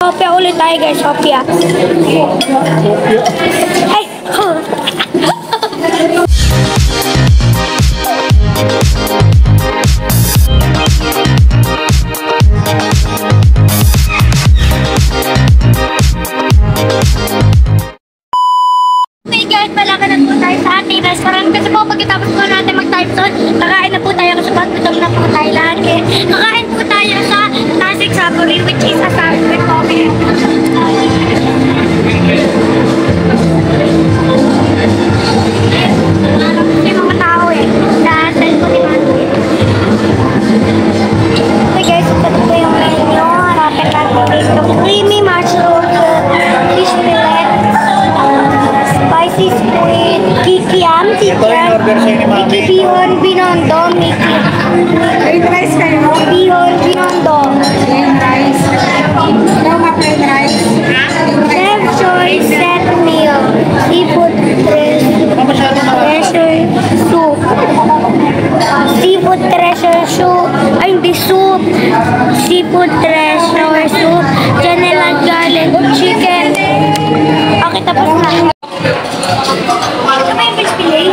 Sopia ulit tayo guys, Sopia. Ay! Okay guys, malaki na po tayo sa ating restaurant kasi po pagkatapos po natin mag-time zone, kakain na po tayo kasi pag-gutom na po tayo lahat. Kakain po tayo sa Tasik Saburi, which is a Saburi coffee. Marami kasi mga tao dahil po ni Manu. Okay guys, ito po yung menu. Harapin natin dito. Creamy mushroom, fish fillet, spicy squid, kikiam, Mickey Bihon Binondo, Mickey. Plain rice kayo? Bihon Binondo. Plain rice. Roma plain rice. Chef choice set meal. Seafood treasure soup. Seafood treasure soup. Ay, hindi soup. Seafood treasure soup. Canela garlic chicken. Okay, tapos na. Ito ba yung fish fillet?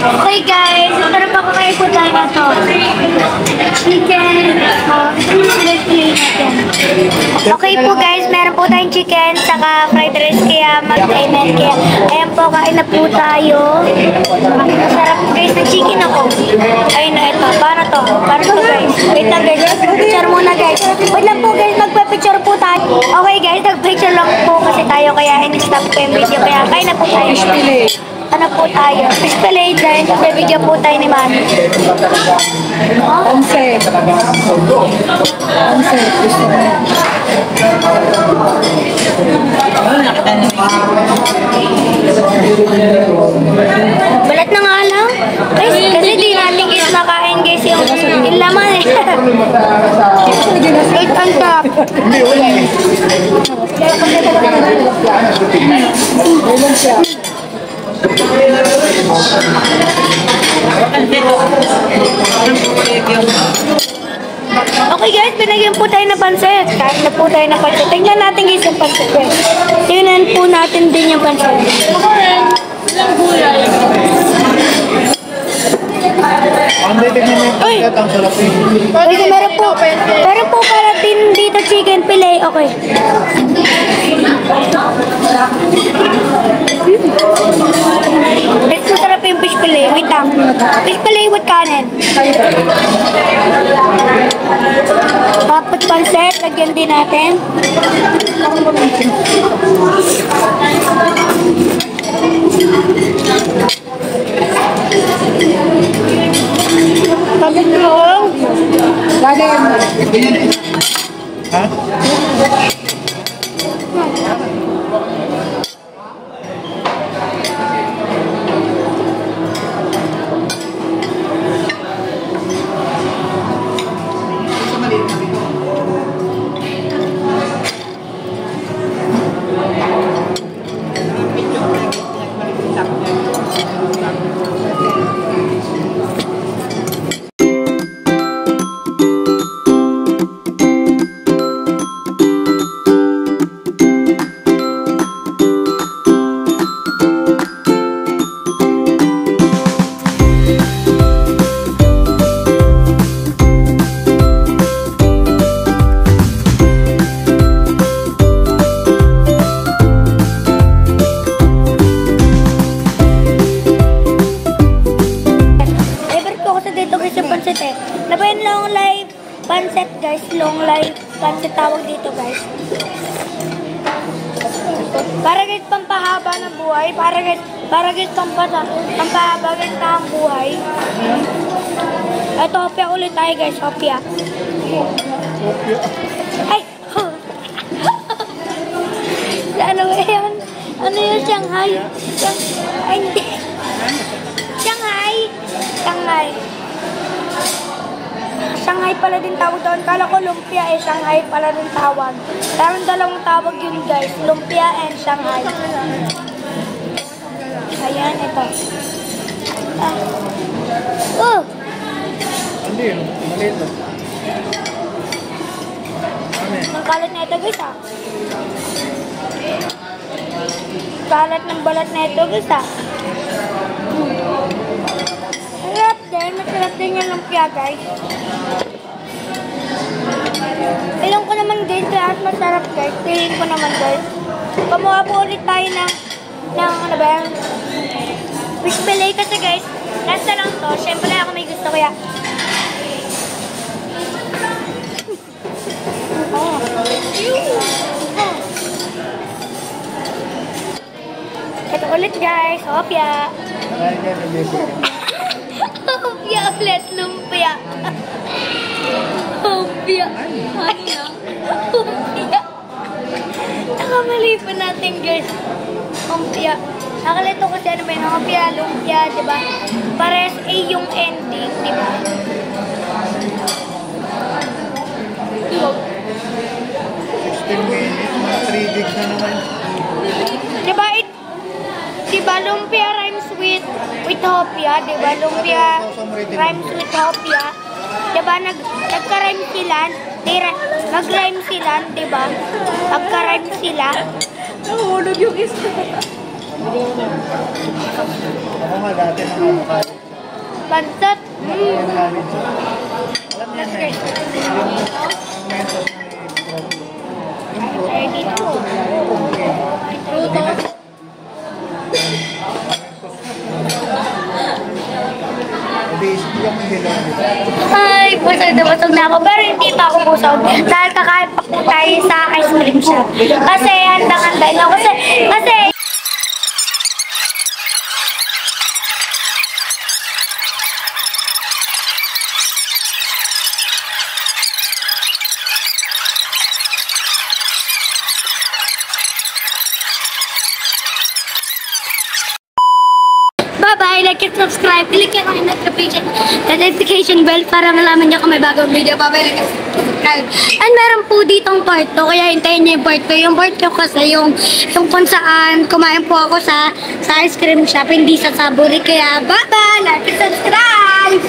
Okay guys, ito na pa ko kayo po tayo na to. Chicken. Fish fillet natin. Okay po guys, meron po tayong chicken saka fried rice kaya mag-amen kaya. Ayan po, kain na po tayo. Masarap guys ng chicken ako. Ayun na ito. Paano to? Paano to guys? Wait lang guys. Picture muna guys. Wait lang po guys, magpa-picture po tayo. Okay guys, nag-picture lang po kasi tayo kaya in-stop ko yung video. Kaya kain na po tayo. Fish fillet. Ano po tayo? Fish fillet din. Bibigyan po tayo ni Mami. Onse. Onse. Gusto mo. Balat na nga lang. Guys, kasi di natin guys nakain guys yung laman eh. Wait, on top. Okay guys, binigyan po tayo ng pansit. Kahit na po tayo ng pansit. Tingnan natin guys yung pansit guys. Tingnan po natin din yung pansit. Uy! Kasi meron po para din dito chicken fillet. Okay. Let's masarap yung fish fillet. Wait lang. Fish fillet with kanin. Tapos pansit, lagyan din natin. Tapos lang. Galing. Ha? Pansit guys, long life pansit tawag dito guys. Para guys pampahaba ng buhay, para guys pampahaba guys ng buhay. Ito, Sopia ulit tayo guys, Sopia. Ay! Ano ba yan? Ano yung Shanghai? Ay, hindi. Shanghai! Shanghai. Shanghai pala din tawag doon. Kala ko lumpia eh. Shanghai pala din tawag. Meron dalawang tawag yun guys. Lumpia and Shanghai. Ayan, ito. Oh! Hindi, maliit. Ang kalat na ito guys ah. Kalat ng balat na ito guys ah. Sarap din. Masarap din yung lumpia guys. Ilang ko naman guys lahat masarap guys. Tingin ko naman guys. Gumawa po ulit tayo ng ano ba yan? Fish fillet kasi guys. Nasa lang to. Siyempre ako may gusto kaya. Ito ulit guys. Hopya. Hopya ulit. Lumpia. Hopya. Hopya. Nakamali pa natin guys. Hopya. Nakalito kasi ano ba yun? Hopya, lumpia, diba? Pares A yung ending, diba? 16 minutes, mga 3 gigs na naman. Diba lumpia rhymes with hopya, diba? Lumpia rhymes with hopya. Diba nagka-rhyme sila, nag-rhyme sila, diba? Nagka-rhyme sila. Nahulog yung isa. Ako nga dati nang ano college. Bansat. Alam niyan na yung mentos na Ay, dito. Fruto. basically yung hilaw nila. Ay, busog na ako. Pero hindi pa ako busog. Dahil kakain pa po tayo sa ice cream shop. Kasi handang-handa na. Kasi bye-bye, like and subscribe. Click yan ang notification bell para malaman niyo kung may bagong video. Bye-bye, like and subscribe. And meron po ditong part 2, kaya hintayin niyo yung part 2. Yung part 2 kasi yung kung saan kumain po ako sa ice cream shop, hindi sa Saburi. Kaya bye-bye, like and subscribe!